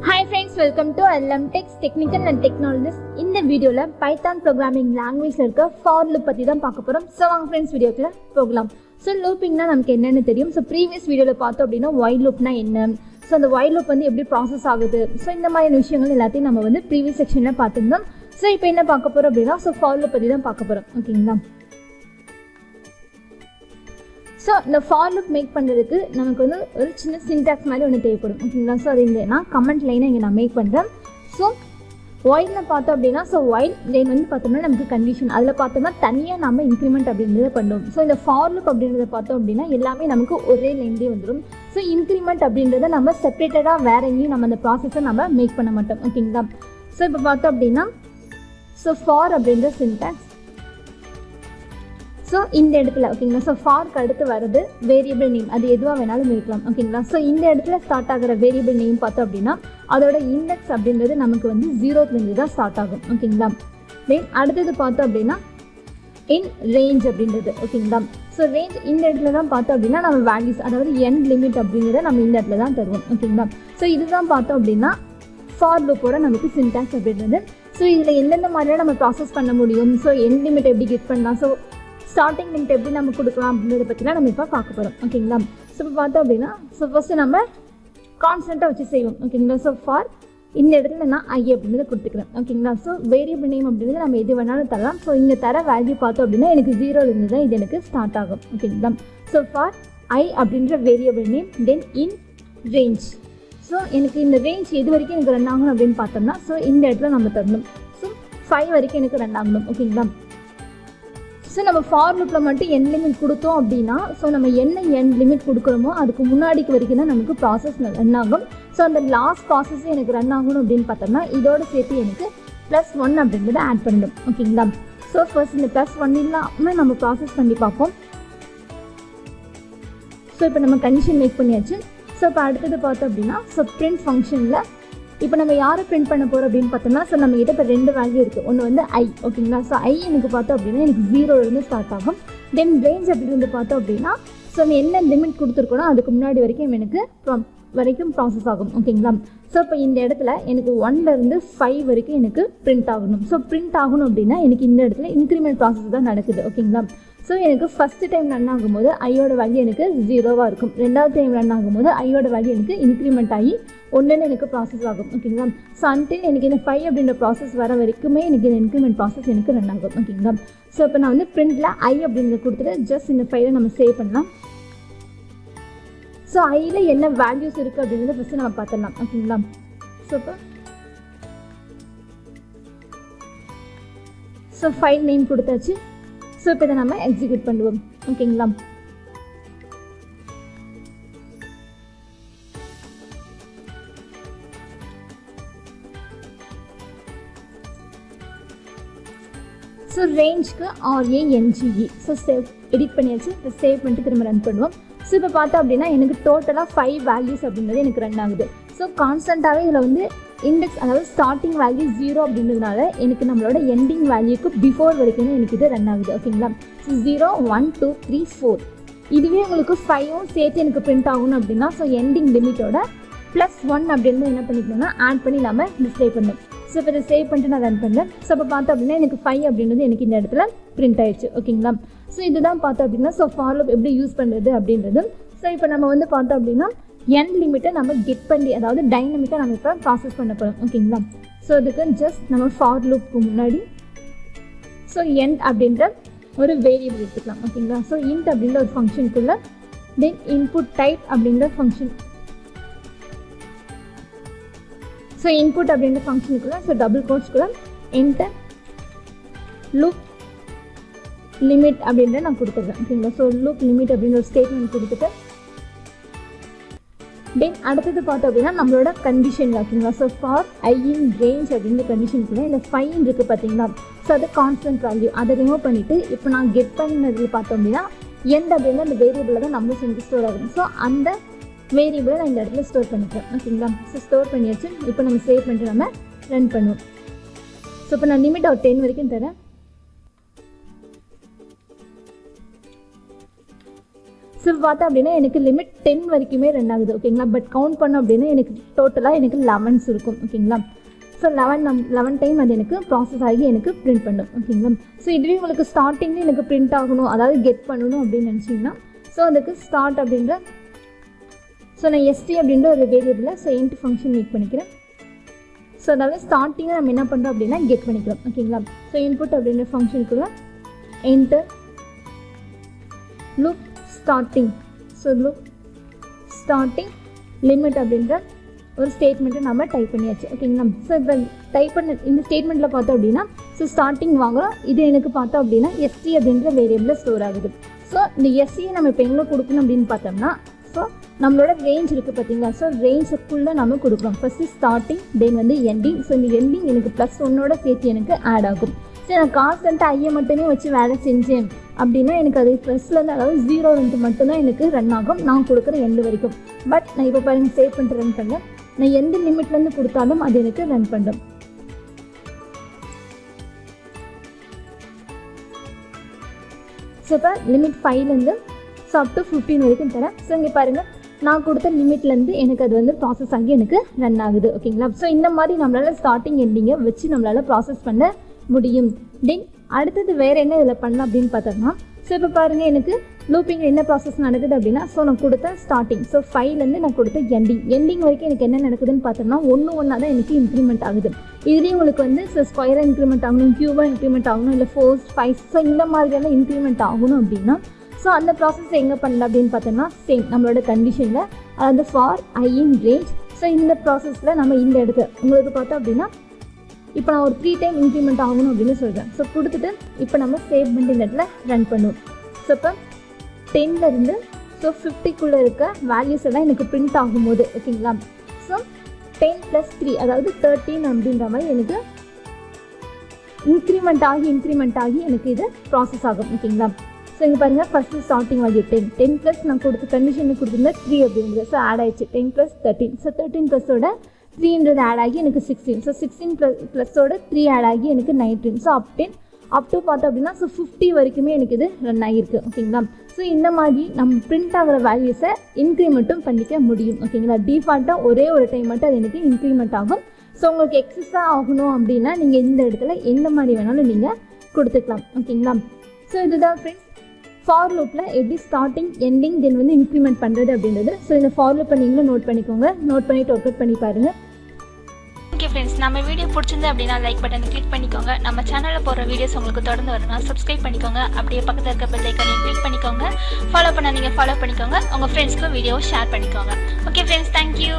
Hi friends, welcome to LM Tech's Technical and Technologies. இந்த வீடியோல Python programming லாங்குவேஜ்ல இருக்க ஃபார் லூப் பத்தி தான் பார்க்க போறோம். சோ வாங்க फ्रेंड्स வீடியோக்குள்ள போகலாம். சோ லூப்பிங்னா நமக்கு என்னன்னு தெரியும். சோ ப்ரீவியஸ் வீடியோல பார்த்தோம் அப்படினா while loopனா என்ன, சோ அந்த while loop வந்து எப்படி ப்ராசஸ் ஆகுது, சோ இந்த மாதிரி விஷயங்கள் எல்லாத்தையும் நம்ம வந்து ப்ரீவியஸ் செக்ஷன்ல பார்த்திருந்தோம். சோ இப்போ என்ன பார்க்க போறோம் அப்படினா சோ ஃபார் லூப் பத்தி தான் பார்க்க போறோம். ஓகேங்களா? ஸோ இந்த ஃபார் லூப் மேக் பண்ணுறதுக்கு நமக்கு வந்து ஒரு சின்ன சின்டாக்ஸ் மாதிரி ஒன்று தேவைப்படும். ஓகேங்களா? ஸோ அது இல்லைன்னா கமெண்ட் லைனை இங்கே நான் மேக் பண்ணுறேன். ஸோ ஒயிலில் பார்த்தோம் அப்படின்னா ஸோ ஒயில் லைன் வந்து பார்த்தோம்னா நமக்கு கண்டிஷன், அதில் பார்த்தோம்னா தனியாக நம்ம இன்க்ரிமெண்ட் அப்படின்றத பண்ணுவோம். ஸோ இந்த ஃபார் லூப் அப்படின்றத பார்த்தோம் அப்படின்னா எல்லாமே நமக்கு ஒரே லைன்லேயே வந்துடும். ஸோ இன்க்ரிமெண்ட் அப்படின்றத நம்ம செப்பரேட்டடாக வேற எங்கேயும் நம்ம அந்த ப்ராசஸை நம்ம மேக் பண்ண மாட்டோம். ஓகேங்களா? ஸோ இப்போ பார்த்தோம் அப்படின்னா ஸோ ஃபார் அப்படின்ற சின்டாக்ஸ், ஸோ இந்த இடத்துல ஓகேங்களா, ஸோ ஃபார்க்கு அடுத்து வர்றது வேரியபிள் நேம், அது எதுவாக வேணாலும் இருக்கலாம். ஓகேங்களா? ஸோ இந்த இடத்துல ஸ்டார்ட் ஆகிற வேரியபிள் நேம் பார்த்தோம் அப்படின்னா அதோட இண்டெக்ஸ் அப்படின்றது நமக்கு வந்து 0லேருந்து தான் ஸ்டார்ட் ஆகும். ஓகேங்களா? தென் அடுத்தது பார்த்தோம் அப்படின்னா இன் ரேஞ்ச் அப்படின்றது. ஓகேங்களா? ஸோ ரேஞ்ச் இந்த இடத்துல தான் பார்த்தோம் அப்படின்னா நம்ம வேல்யூஸ், அதாவது எண்ட் லிமிட் அப்படின்றத நம்ம இந்த இடத்துல தான் தருவோம். ஓகேங்களா? ஸோ இதுதான் பார்த்தோம் அப்படின்னா ஃபார் லூப்போட நமக்கு சின்டாக்ஸ் அப்படின்றது. ஸோ இதில் எந்தெந்த மாதிரியாக நம்ம ப்ராசஸ் பண்ண முடியும், ஸோ எண்ட் லிமிட் எப்படி கெட் பண்ணலாம், ஸோ ஸ்டார்டிங் லிமிட் எப்படி நம்ம கொடுக்கலாம் அப்படின்றத பற்றிலாம் நம்ம இப்போ பார்க்க போகிறோம். ஓகேங்களா? ஸோ இப்போ பார்த்தோம் அப்படின்னா ஸோ ஃபஸ்ட்டு நம்ம கான்ஸ்டண்ட்டாக வச்சு செய்வோம். ஓகேங்களா? ஸோ ஃபார் இந்த இடத்துல நான் ஐ அப்படின்றத கொடுத்துக்கிறேன். ஓகேங்களா? ஸோ வேரியபிள் நேம் அப்படின்றது நம்ம எது வேணாலும் தரலாம். ஸோ இங்கே தர வேல்யூ பார்த்தோம் அப்படின்னா எனக்கு 0லேருந்து தான் இது எனக்கு ஸ்டார்ட் ஆகும். ஓகேங்களா? ஸோ ஃபார் ஐ அப்படின்ற வேரியபிள் நேம், தென் இன் ரேஞ்ச். ஸோ எனக்கு இந்த ரேஞ்ச் எது வரைக்கும் எனக்கு ரன் ஆகணும் அப்படின்னு பார்த்தோம்னா ஸோ இந்த இடத்துல நம்ம தரணும். ஸோ 5 வரைக்கும் எனக்கு ரன் ஆகணும். ஓகேங்களா? ஸோ நம்ம ஃபார் லூப்பில் மட்டும் எண்ட் லிமிட் கொடுத்தோம் அப்படின்னா ஸோ நம்ம என்ன எண்ட் லிமிட் கொடுக்குறோமோ அதுக்கு முன்னாடிக்கு வரைக்கும் தான் நமக்கு ப்ராசஸ் ரன் ஆகும். ஸோ அந்த லாஸ்ட் ப்ராசஸ் எனக்கு ரன் ஆகணும் அப்படின்னு பார்த்தோம்னா இதோட சேர்த்து எனக்கு +1 அப்படின்றத ஆட் பண்ணணும். ஓகேங்களா? ஸோ ஃபர்ஸ்ட் இந்த +1 இல்லாமல் நம்ம ப்ராசஸ் பண்ணி பார்ப்போம். ஸோ இப்போ நம்ம கண்டிஷன் மேக் பண்ணியாச்சு. ஸோ இப்போ அடுத்தது பார்த்தோம் அப்படின்னா ஸோ பிரிண்ட் ஃபங்க்ஷனில் இப்போ நம்ம யாரை பிரிண்ட் பண்ண போகிறோம் அப்படின்னு பார்த்தோம்னா ஸோ நம்ம கிட்ட இப்போ 2 வேல்யூ இருக்குது. ஒன்று வந்து ஐ. ஓகேங்களா? ஸோ ஐ எனக்கு பார்த்தோம் அப்படின்னா எனக்கு 0லேருந்து ஸ்டார்ட் ஆகும். தென் ரேஞ்ச் அப்படின்னு பார்த்தோம் அப்படின்னா ஸோ நம்ம என்ன லிமிட் கொடுத்துருக்கோனோ அதுக்கு முன்னாடி வரைக்கும் எனக்கு வரைக்கும் ப்ராசஸ் ஆகும். ஓகேங்களா? ஸோ இப்போ இந்த இடத்துல எனக்கு 1லேருந்து 5 வரைக்கும் எனக்கு பிரிண்ட் ஆகணும். ஸோ பிரிண்ட் ஆகணும் அப்படின்னா எனக்கு இந்த இடத்துல இன்க்ரிமெண்ட் ப்ராசஸ் தான் நடக்குது. ஓகேங்களா? ஸோ எனக்கு ஃபஸ்ட்டு டைம் ரன் ஆகும்போது ஐயோட வேல்யூ எனக்கு 0வாக இருக்கும். ரெண்டாவது டைம் ரன் ஆகும்போது ஐயோட வேல்யூ எனக்கு இன்க்ரிமெண்ட் ஆகி 1ன்னு எனக்கு ப்ராசஸ் ஆகும். ஓகேங்களா? ஸோ அன்டில் எனக்கு இந்த 5 அப்படின்ற ப்ராசஸ் வர வரைக்குமே எனக்கு இந்த இன்க்ரிமெண்ட் ப்ராசஸ் எனக்கு ரன் ஆகும். ஓகேங்களா? ஸோ இப்போ நான் வந்து பிரிண்டில் ஐ அப்படின்றத கொடுத்துட்டு ஜஸ்ட் இந்த ஃபைலை நம்ம சேவ் பண்ணலாம். ஸோ ஐயில் என்ன வேல்யூஸ் இருக்குது அப்படின்றத ஃபஸ்ட்டு நம்ம பார்த்துடலாம். ஓகேங்களா? ஸோ இப்போ ஸோ ஃபைல் நேம் கொடுத்தாச்சு. ஸோ இப்போ இதை நம்ம எக்ஸிக்யூட் பண்ணுவோம். ஓகேங்களா? ஸோ ரேஞ்சுக்கு RANGE. ஸோ சேவ் எடிட் பண்ணியாச்சு. இப்போ சேவ் பண்ணிட்டு திரும்ப ரன் பண்ணுவோம். ஸோ இப்போ பார்த்தோம் அப்படின்னா எனக்கு டோட்டலாக 5 வேல்யூஸ் அப்படின்றது எனக்கு ரன் ஆகுது. ஸோ கான்ஸ்டண்ட்டாகவே இதில் வந்து இண்டெக்ஸ், அதாவது ஸ்டார்டிங் வேல்யூ 0 அப்படின்றதுனால எனக்கு நம்மளோட எண்டிங் வேல்யூக்கு பிஃபோர் வரைக்கும் எனக்கு இது ரன் ஆகுது. ஓகேங்களா? ஸோ 0 1 2 3 4 இதுவே உங்களுக்கு 5ம் சேர்த்து எனக்கு பிரிண்ட் ஆகணும் அப்படின்னா ஸோ எண்டிங் லிமிட்டோட +1 அப்படின்னு என்ன பண்ணிக்கணும்னா ஆட் பண்ணி நம்ம டிஸ்பிளே பண்ணணும். ஸோ இப்போ இதை சேவ் பண்ணிட்டு நான் ரன் பண்ணேன். ஸோ இப்போ பார்த்தோம் அப்படின்னா எனக்கு 5 அப்படின்றது எனக்கு இந்த இடத்துல பிரிண்ட் ஆயிடுச்சு. ஓகேங்களா? ஸோ இதுதான் பார்த்தோம் அப்படின்னா ஸோ ஃபார் லூப் எப்படி யூஸ் பண்ணுறது அப்படின்றது. ஸோ இப்போ நம்ம வந்து பார்த்தோம் அப்படின்னா எண்ட் லிமிட்டை நம்ம கெட் பண்ணி, அதாவது டைனமிக்காக நம்ம இப்போ ப்ராசஸ் பண்ண போகிறோம். ஓகேங்களா? ஸோ இதுக்கு ஜஸ்ட் நம்ம ஃபார் லூப்புக்கு முன்னாடி ஸோ எண்ட் அப்படின்ற ஒரு வேரியபிள் எடுத்துக்கலாம். ஓகேங்களா? ஸோ இன்ட் அப்படின்ற ஒரு ஃபங்க்ஷனுக்குள்ள தென் இன்புட் டைப் அப்படின்ற ஃபங்க்ஷன், ஸோ இன்புட் அப்படின்ற ஃபங்க்ஷனுக்குள்ள ஸோ டபுள் கோட்ஸ்குள்ள என்டர் லூப் லிமிட் அப்படின்ற நான் கொடுத்துருக்கேன். ஓகேங்களா? ஸோ லூப் லிமிட் அப்படின்ற ஒரு ஸ்டேட்மெண்ட் கொடுத்துட்டு தென் அடுத்தது பார்த்தோம் அப்படின்னா நம்மளோட கண்டிஷன். ஓகேங்களா? So for I in range அப்படின்ற கண்டிஷனுக்குள்ள இந்த 5 இருக்குது பார்த்தீங்களா? ஸோ அது கான்ஸ்டன்ட் வேல்யூ, அதை ரிமூவ் பண்ணிவிட்டு இப்போ நான் கெட் பண்ணதில் பார்த்தோம் அப்படின்னா எண்ட் அப்படின்னா அந்த வேரியபிளில் தான் நம்ம செஞ்சு ஸ்டோர் ஆகணும். ஸோ அந்த வேரியபிளை நான் இந்த இடத்துல ஸ்டோர் பண்ணிக்கிறேன். ஓகேங்களா? ஸோ ஸ்டோர் பண்ணியாச்சு. இப்போ நம்ம சேவ் பண்ணிட்டு நம்ம ரன் பண்ணுவோம். ஸோ இப்போ நான் லிமிட் ஒரு 10 வரைக்கும் தரேன். ஸோ இப்போ பார்த்தா அப்படின்னா எனக்கு லிமிட் 10 வரைக்குமே ரன் ஆகுது ஓகேங்களா. பட் கவுண்ட் பண்ணோம் அப்படின்னா எனக்கு டோட்டலாக எனக்கு 11s இருக்கும் ஓகேங்களா. ஸோ 11 டைம் அது எனக்கு ப்ராசஸ் ஆகி எனக்கு பிரிண்ட் பண்ணும் ஓகேங்களா. ஸோ இதுவே உங்களுக்கு ஸ்டார்டிங்லேயே எனக்கு பிரிண்ட் ஆகணும், அதாவது கெட் பண்ணணும் அப்படின்னு நினச்சிங்கன்னா ஸோ அதுக்கு ஸ்டார்ட் அப்படின்ற ஸோ நான் எஸ்டி அப்படின்ற ஒரு வேரியபிளை ஸோ இன்ட் ஃபங்க்ஷன் மேக் பண்ணிக்கிறேன். ஸோ அதாவது ஸ்டார்டிங்கை நம்ம என்ன பண்ணுறோம் அப்படின்னா கெட் பண்ணிக்கிறோம் ஓகேங்களா. ஸோ இன்புட் அப்படின்ற ஃபங்க்ஷனுக்குள்ள enter loop starting, so loop starting limit அப்படின்ற ஒரு ஸ்டேட்மெண்ட்டை நம்ம டைப் பண்ணியாச்சு ஓகேங்களா. ஸோ இப்போ டைப் பண்ண இந்த ஸ்டேட்மெண்ட்டில் பார்த்தோம் அப்படின்னா ஸோ ஸ்டார்டிங் வாங்குகிறோம், இது எனக்கு பார்த்தோம் அப்படின்னா எஸ்டி அப்படின்ற வேரியபிளில் ஸ்டோர் ஆகுது. ஸோ இந்த எஸ்சியை நம்ம இப்போ எங்கே கொடுக்கணும் அப்படின்னு பார்த்தோம்னா ஸோ நம்மளோட ரேஞ்ச் இருக்குது பார்த்தீங்களா. ஸோ ரேஞ்சுக்குள்ளே நம்ம கொடுக்குறோம். ஃபஸ்ட்டு ஸ்டார்டிங் தென் வந்து எண்டிங். ஸோ இந்த எண்டிங் எனக்கு +1 சேர்த்து எனக்கு ஆட் ஆகும். ஸோ நான் கான்ஸ்டண்ட்டாக ஐயை மட்டுமே வச்சு வேலை செஞ்சேன் அப்படின்னா எனக்கு அது +லேருந்து அதாவது 0 மட்டும்தான் எனக்கு ரன் ஆகும் நான் கொடுக்குற எண்டு வரைக்கும். பட் நான் இப்போ பாருங்கள் சேவ் பண்ணிட்டு ரன் பண்ணேன், நான் எந்த லிமிட்லேருந்து கொடுத்தாலும் அது எனக்கு ரன் பண்ணும். ஸோ இப்போ லிமிட் 5லேருந்து ஸோ அப் டு 15 வரைக்கும் தரேன். ஸோ இங்கே பாருங்கள் நான் கொடுத்த லிமிட்லேருந்து எனக்கு அது வந்து ப்ராசஸ் ஆகி எனக்கு ரன் ஆகுது ஓகேங்களா. ஸோ இந்த மாதிரி நம்மளால் ஸ்டார்டிங் எண்டிங்கை வச்சு நம்மளால் ப்ராசஸ் பண்ண முடியும். தென் அடுத்தது வேறு என்ன இதில் பண்ணலாம் அப்படின்னு பார்த்தோம்னா ஸோ இப்போ பாருங்கள் எனக்கு லூப்பிங்கில் என்ன ப்ராசஸ் நடக்குது அப்படின்னா ஸோ நான் கொடுத்த ஸ்டார்டிங் ஸோ 5லேருந்து நான் கொடுத்த எண்டிங் வரைக்கும் எனக்கு என்ன நடக்குதுன்னு பார்த்தோம்னா ஒன்றா தான் எனக்கு இன்க்ரிமெண்ட் ஆகுது. இதுலேயும் உங்களுக்கு வந்து ஸோ ஸ்கொயராக இன்க்ரிமெண்ட் ஆகணும், க்யூபாக இன்க்ரிமெண்ட் ஆகணும், இல்லை 4, 5 ஸோ இந்த மாதிரியெல்லாம் இன்க்ரிமெண்ட் ஆகணும் அப்படின்னா ஸோ அந்த ப்ராசஸ் எங்கே பண்ணல அப்படின்னு பார்த்தோம்னா சேம் நம்மளோட கண்டிஷனில் அதாவது for I in range. So இந்த ப்ராசஸில் நம்ம இந்த இடத்துல உங்களுக்கு பார்த்தோம் அப்படின்னா இப்போ நான் ஒரு 3 டைம் இன்க்ரிமெண்ட் ஆகணும் அப்படின்னு சொல்கிறேன். ஸோ கொடுத்துட்டு இப்போ நம்ம சேவ் பண்ணி இந்த இடத்துல ரன் பண்ணுவோம். ஸோ இப்போ 10லேருந்து ஸோ 50க்குள்ளே இருக்க வேல்யூஸ் எல்லாம் எனக்கு பிரிண்ட் ஆகும்போது ஓகேங்களா. ஸோ 10 + 3 அதாவது 13 அப்படின்ற மாதிரி எனக்கு இன்க்ரிமெண்ட் ஆகி எனக்கு இது ப்ராசஸ் ஆகும் ஓகேங்களா. ஸோ இங்கே பாருங்கள் ஃபஸ்ட்டு ஸ்டார்டிங் வேல்யூ 10 + நான் கொடுத்த கண்டிஷனில் கொடுத்துருந்தா 3 அப்படின்றது ஸோ ஆட் ஆயிடுச்சு 10 + 13. ஸோ 13 +ஓட 3 ஆட் ஆகி எனக்கு 16. ஸோ 16 +ஓட 3 ஆட் ஆகி எனக்கு 19. ஸோ அப் டு பார்த்தோம் அப்படின்னா ஸோ 50 வரைக்குமே எனக்கு இது ரன் ஆகிருக்கு ஓகேங்களா. ஸோ இந்த மாதிரி நம்ம பிரிண்ட் ஆகிற வேல்யூஸை இன்க்ரிமெண்ட்டும் பண்ணிக்க முடியும் ஓகேங்களா. டிஃபால்ட்டாக ஒரே ஒரு டைம் மட்டும் அது எனக்கு இன்க்ரிமெண்ட் ஆகும். ஸோ உங்களுக்கு எக்ஸஸாக ஆகணும் அப்படின்னா நீங்கள் இந்த இடத்துல எந்த மாதிரி வேணாலும் நீங்கள் கொடுத்துக்கலாம் ஓகேங்களா. ஸோ இதுதான் ஃப்ரெண்ட்ஸ் ஃபார் லூப்பில் எப்படி ஸ்டார்டிங் எண்டிங் தென் வந்து இன்க்ரிமெண்ட் பண்ணுறது அப்படின்றது. ஸோ இந்த ஃபார் லூப்பை நீங்களும் நோட் பண்ணிக்கோங்க, நோட் பண்ணிவிட்டு ஒர்க் அவுட் பண்ணி பாருங்கள். ஓகே ஃப்ரெண்ட்ஸ், நம்ம வீடியோ பிடிச்சிருந்து அப்படின்னா லைக் பட்டனை கிளிக் பண்ணிக்கோங்க. நம்ம சேனலில் போகிற வீடியோஸ் உங்களுக்கு தொடர்ந்து வரணும் சப்ஸ்கிரைப் பண்ணிக்கோங்க. அப்படியே பக்கத்தில் இருக்க பெல் ஐக்கானையும் கிளிக் பண்ணிக்கோங்க. ஃபாலோ பண்ண நீங்கள் ஃபாலோ பண்ணிக்கோங்க. உங்கள் ஃப்ரெண்ட்ஸ்க்கு வீடியோவை ஷேர் பண்ணிக்கோங்க. Okay friends, thank you.